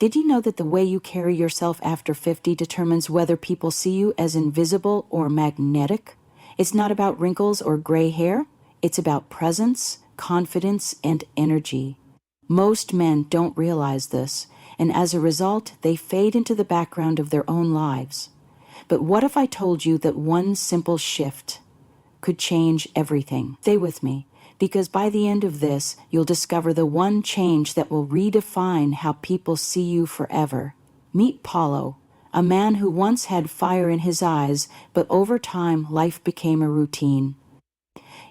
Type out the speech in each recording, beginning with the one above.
Did you know that the way you carry yourself after 50 determines whether people see you as invisible or magnetic? It's not about wrinkles or gray hair. It's about presence, confidence, and energy. Most men don't realize this, and as a result, they fade into the background of their own lives. But what if I told you that one simple shift could change everything? Stay with me, because by the end of this, you'll discover the one change that will redefine how people see you forever. Meet Paulo, a man who once had fire in his eyes, but over time life became a routine.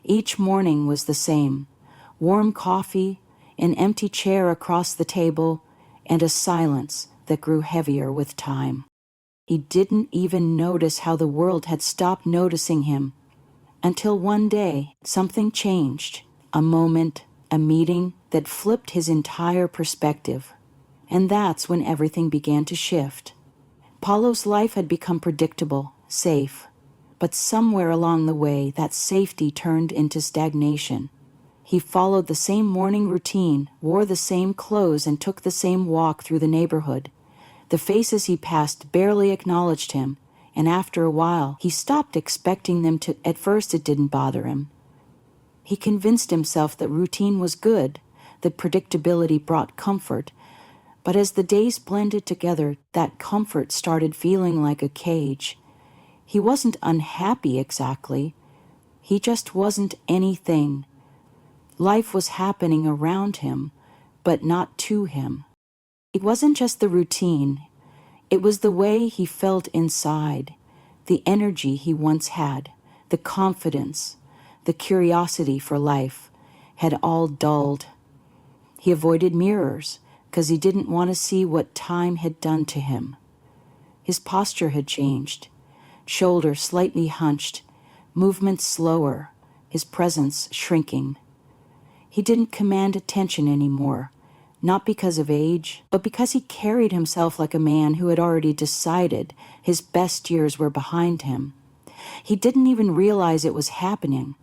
Each morning was the same: warm coffee, an empty chair across the table, and a silence that grew heavier with time. He didn't even notice how the world had stopped noticing him, until one day something changed. A moment, a meeting that flipped his entire perspective. And that's when everything began to shift. Paulo's life had become predictable, safe, but somewhere along the way that safety turned into stagnation. He followed the same morning routine, wore the same clothes, and took the same walk through the neighborhood. The faces he passed barely acknowledged him, and after a while, he stopped expecting them to. At first, it didn't bother him. He convinced himself that routine was good, that predictability brought comfort. But as the days blended together, that comfort started feeling like a cage. He wasn't unhappy exactly. He just wasn't anything. Life was happening around him, but not to him. It wasn't just the routine. It was the way he felt inside, the energy he once had, the confidence, the curiosity for life had all dulled. He avoided mirrors because he didn't want to see what time had done to him. His posture had changed, shoulders slightly hunched, movements slower, his presence shrinking. He didn't command attention anymore, not because of age, but because he carried himself like a man who had already decided his best years were behind him. He didn't even realize it was happening.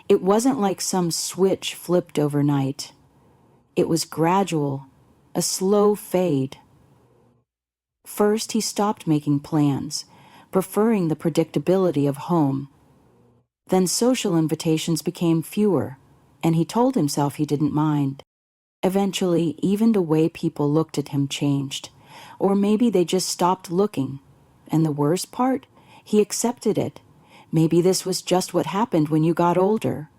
It wasn't like some switch flipped overnight. It was gradual, a slow fade. First, he stopped making plans, preferring the predictability of home. Then social invitations became fewer, and he told himself he didn't mind. Eventually, even the way people looked at him changed, or maybe they just stopped looking. And the worst part, he accepted it. Maybe this was just what happened when you got older.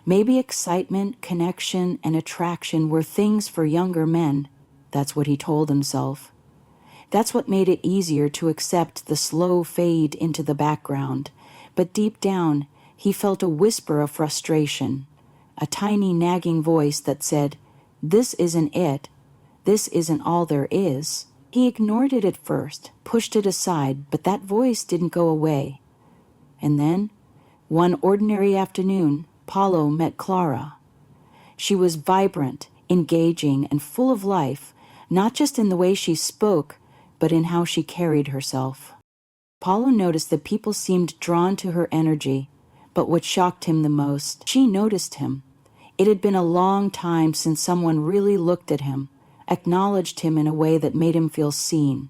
Maybe excitement, connection, and attraction were things for younger men. That's what he told himself. That's what made it easier to accept the slow fade into the background. But deep down, he felt a whisper of frustration, a tiny nagging voice that said, "This isn't it. This isn't all there is." He ignored it at first, pushed it aside, but that voice didn't go away. And then, one ordinary afternoon, Paulo met Clara. She was vibrant, engaging, and full of life, not just in the way she spoke, but in how she carried herself. Paulo noticed that people seemed drawn to her energy, but what shocked him the most, she noticed him. It had been a long time since someone really looked at him, acknowledged him in a way that made him feel seen.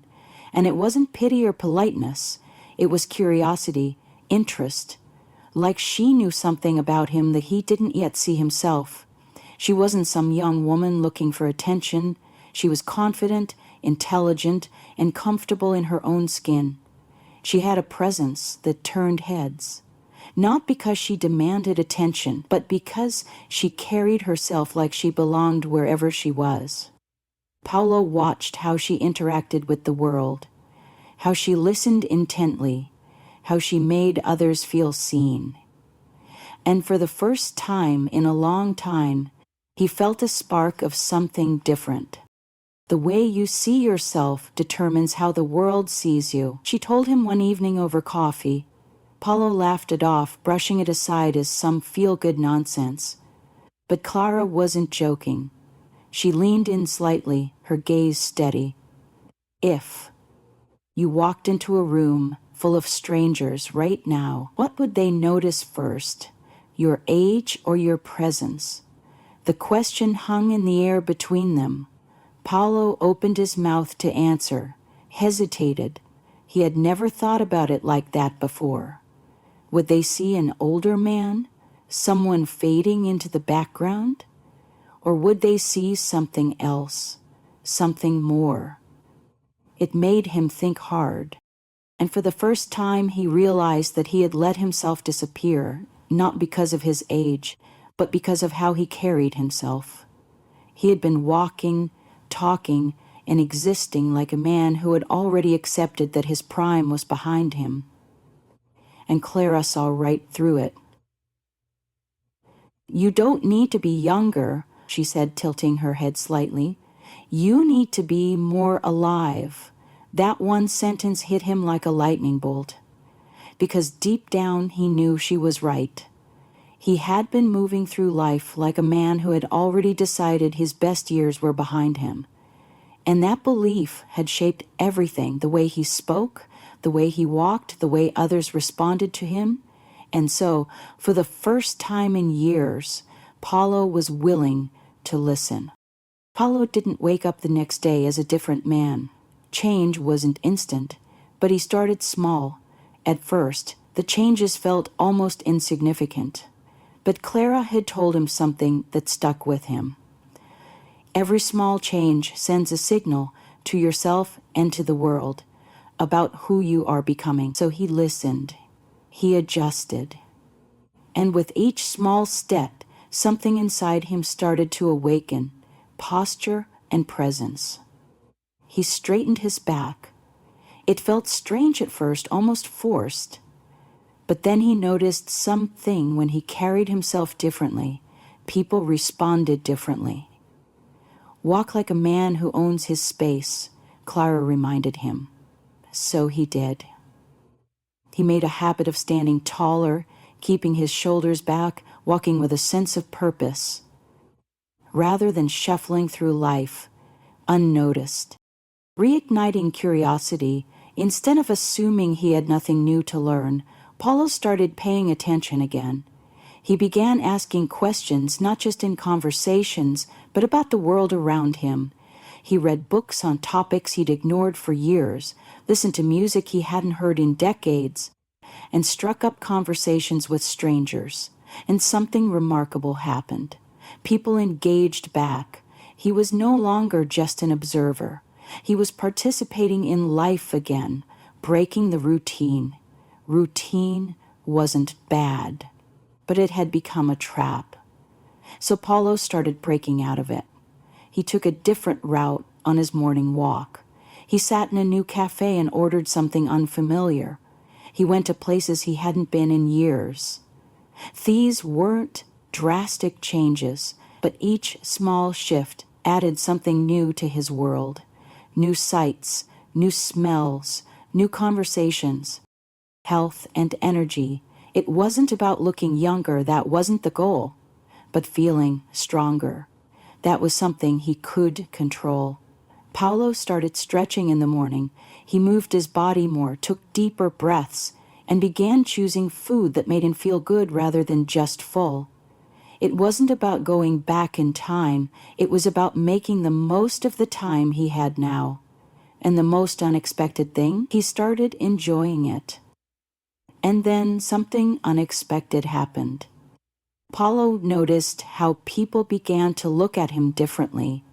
And it wasn't pity or politeness. It was curiosity, interest. Like she knew something about him that he didn't yet see himself. She wasn't some young woman looking for attention. She was confident, intelligent, and comfortable in her own skin. She had a presence that turned heads. Not because she demanded attention, but because she carried herself like she belonged wherever she was. Paulo watched how she interacted with the world, how she listened intently, how she made others feel seen. And for the first time in a long time, he felt a spark of something different. The way you see yourself determines how the world sees you, she told him one evening over coffee. Paulo laughed it off, brushing it aside as some feel-good nonsense. But Clara wasn't joking. She leaned in slightly, her gaze steady. If you walked into a room full of strangers right now, what would they notice first? Your age or your presence? The question hung in the air between them. Paolo opened his mouth to answer, hesitated. He had never thought about it like that before. Would they see an older man, someone fading into the background? Or would they see something else, something more? It made him think hard, and for the first time he realized that he had let himself disappear, not because of his age, but because of how he carried himself. He had been walking, talking, and existing like a man who had already accepted that his prime was behind him. And Clara saw right through it. "You don't need to be younger," she said, tilting her head slightly. "You need to be more alive." That one sentence hit him like a lightning bolt, because deep down he knew she was right. He had been moving through life like a man who had already decided his best years were behind him. And that belief had shaped everything, the way he spoke, the way he walked, the way others responded to him. And so, for the first time in years, Paolo was willing to listen. Paolo didn't wake up the next day as a different man. Change wasn't instant, but he started small. At first, the changes felt almost insignificant. But Clara had told him something that stuck with him. Every small change sends a signal to yourself and to the world about who you are becoming. So he listened. He adjusted. And with each small step, something inside him started to awaken, posture and presence. He straightened his back. It felt strange at first, almost forced. But then he noticed something when he carried himself differently. People responded differently. "Walk like a man who owns his space," Clara reminded him. So he did. He made a habit of standing taller, keeping his shoulders back, walking with a sense of purpose, rather than shuffling through life, unnoticed. Reigniting curiosity, instead of assuming he had nothing new to learn, Paolo started paying attention again. He began asking questions, not just in conversations, but about the world around him. He read books on topics he'd ignored for years, listened to music he hadn't heard in decades, and struck up conversations with strangers. And something remarkable happened. People engaged back. He was no longer just an observer. He was participating in life again, breaking the routine. Routine wasn't bad, but it had become a trap. So Paolo started breaking out of it. He took a different route on his morning walk. He sat in a new cafe and ordered something unfamiliar. He went to places he hadn't been in years. These weren't drastic changes, but each small shift added something new to his world. New sights, new smells, new conversations, health and energy. It wasn't about looking younger, that wasn't the goal, but feeling stronger. That was something he could control. Paolo started stretching in the morning. He moved his body more, took deeper breaths, and began choosing food that made him feel good rather than just full. It wasn't about going back in time. It was about making the most of the time he had now. And the most unexpected thing, he started enjoying it. And then something unexpected happened. Paolo noticed how people began to look at him differently.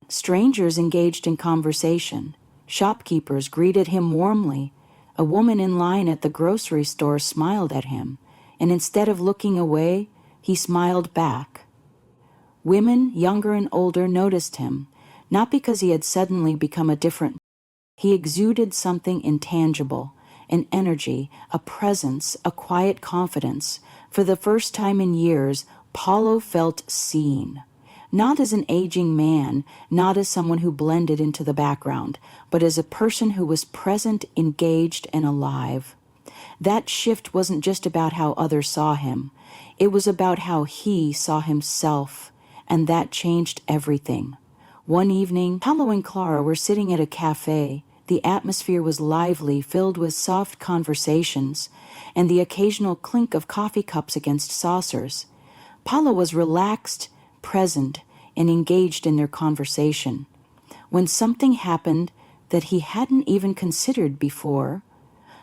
Strangers engaged in conversation. Shopkeepers greeted him warmly. A woman in line at the grocery store smiled at him, and instead of looking away, he smiled back. Women, younger and older, noticed him, not because he had suddenly become a different. He exuded something intangible, an energy, a presence, a quiet confidence. For the first time in years, Paolo felt seen. Not as an aging man, not as someone who blended into the background, but as a person who was present, engaged, and alive. That shift wasn't just about how others saw him. It was about how he saw himself, and that changed everything. One evening, Paolo and Clara were sitting at a cafe. The atmosphere was lively, filled with soft conversations, and the occasional clink of coffee cups against saucers. Paolo was relaxed, present, and engaged in their conversation. When something happened that he hadn't even considered before,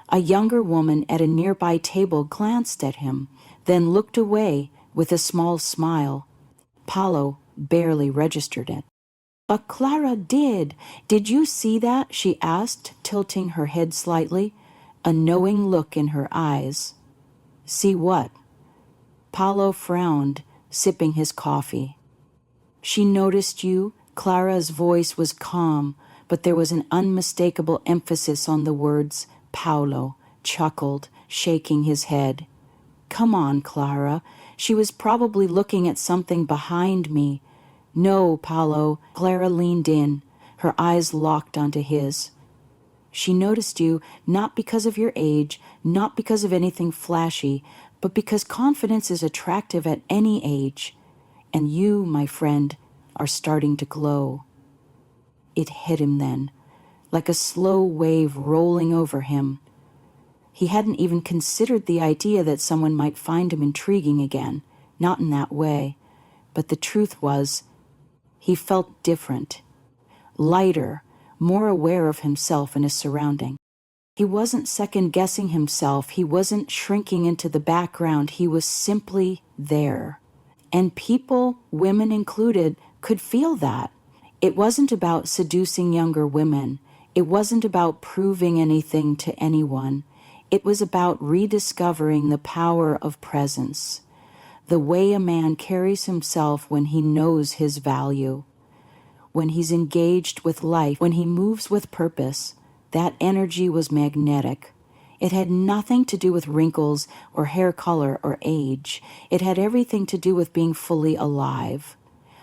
a younger woman at a nearby table glanced at him, then looked away with a small smile. Paulo barely registered it. "But Clara did. Did you see that?" she asked, tilting her head slightly, a knowing look in her eyes. "See what?" Paulo frowned, sipping his coffee. "She noticed you." Clara's voice was calm, but there was an unmistakable emphasis on the words. Paulo chuckled, shaking his head. "Come on, Clara. She was probably looking at something behind me." "No, Paulo." Clara leaned in, her eyes locked onto his. "She noticed you not because of your age, not because of anything flashy, but because confidence is attractive at any age. And you, my friend, are starting to glow." It hit him then, like a slow wave rolling over him. He hadn't even considered the idea that someone might find him intriguing again, not in that way. But the truth was, he felt different, lighter, more aware of himself and his surrounding. He wasn't second-guessing himself. He wasn't shrinking into the background. He was simply there. And people, women included, could feel that. It wasn't about seducing younger women. It wasn't about proving anything to anyone. It was about rediscovering the power of presence, the way a man carries himself when he knows his value, when he's engaged with life, when he moves with purpose. That energy was magnetic. It had nothing to do with wrinkles or hair color or age. It had everything to do with being fully alive.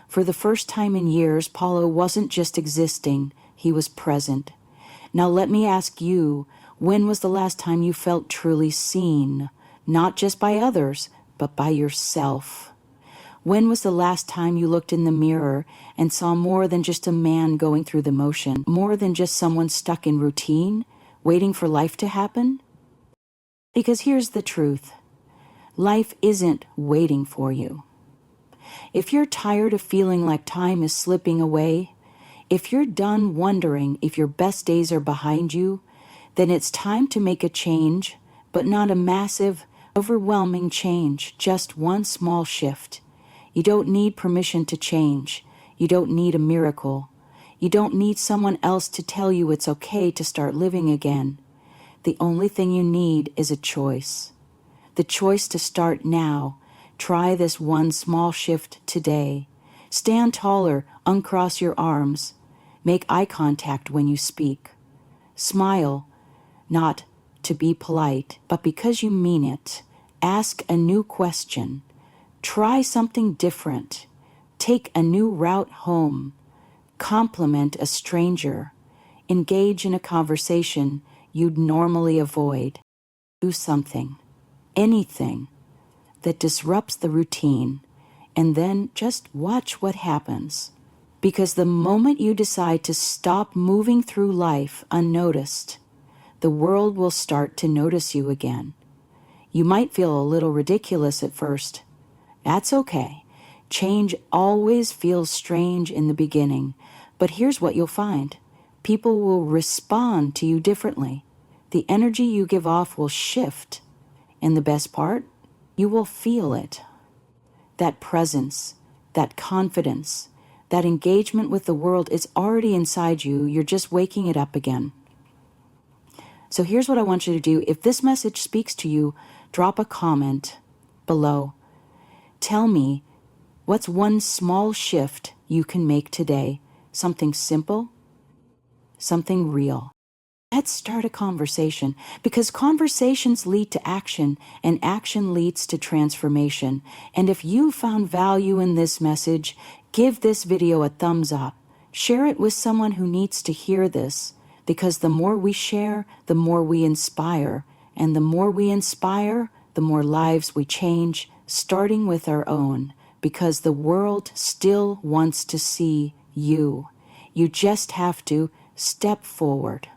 For the first time in years, Paulo wasn't just existing, he was present. Now let me ask you, when was the last time you felt truly seen? Not just by others, but by yourself. When was the last time you looked in the mirror and saw more than just a man going through the motion, more than just someone stuck in routine, waiting for life to happen? Because here's the truth. Life isn't waiting for you. If you're tired of feeling like time is slipping away, if you're done wondering if your best days are behind you, then it's time to make a change, but not a massive, overwhelming change, just one small shift. You don't need permission to change. You don't need a miracle. You don't need someone else to tell you it's okay to start living again. The only thing you need is a choice. The choice to start now. Try this one small shift today. Stand taller, uncross your arms. Make eye contact when you speak. Smile, not to be polite, but because you mean it. Ask a new question. Try something different. Take a new route home. Compliment a stranger. Engage in a conversation you'd normally avoid. Do something, anything, that disrupts the routine, and then just watch what happens. Because the moment you decide to stop moving through life unnoticed, the world will start to notice you again. You might feel a little ridiculous at first. That's okay. Change always feels strange in the beginning, but here's what you'll find. People will respond to you differently. The energy you give off will shift. And the best part, you will feel it. That presence, that confidence, that engagement with the world is already inside you. You're just waking it up again. So here's what I want you to do. If this message speaks to you, drop a comment below. Tell me, what's one small shift you can make today? Something simple, something real. Let's start a conversation, because conversations lead to action, and action leads to transformation. And if you found value in this message, give this video a thumbs up. Share it with someone who needs to hear this, because the more we share, the more we inspire. And the more we inspire, the more lives we change, starting with our own, because the world still wants to see you. You just have to step forward.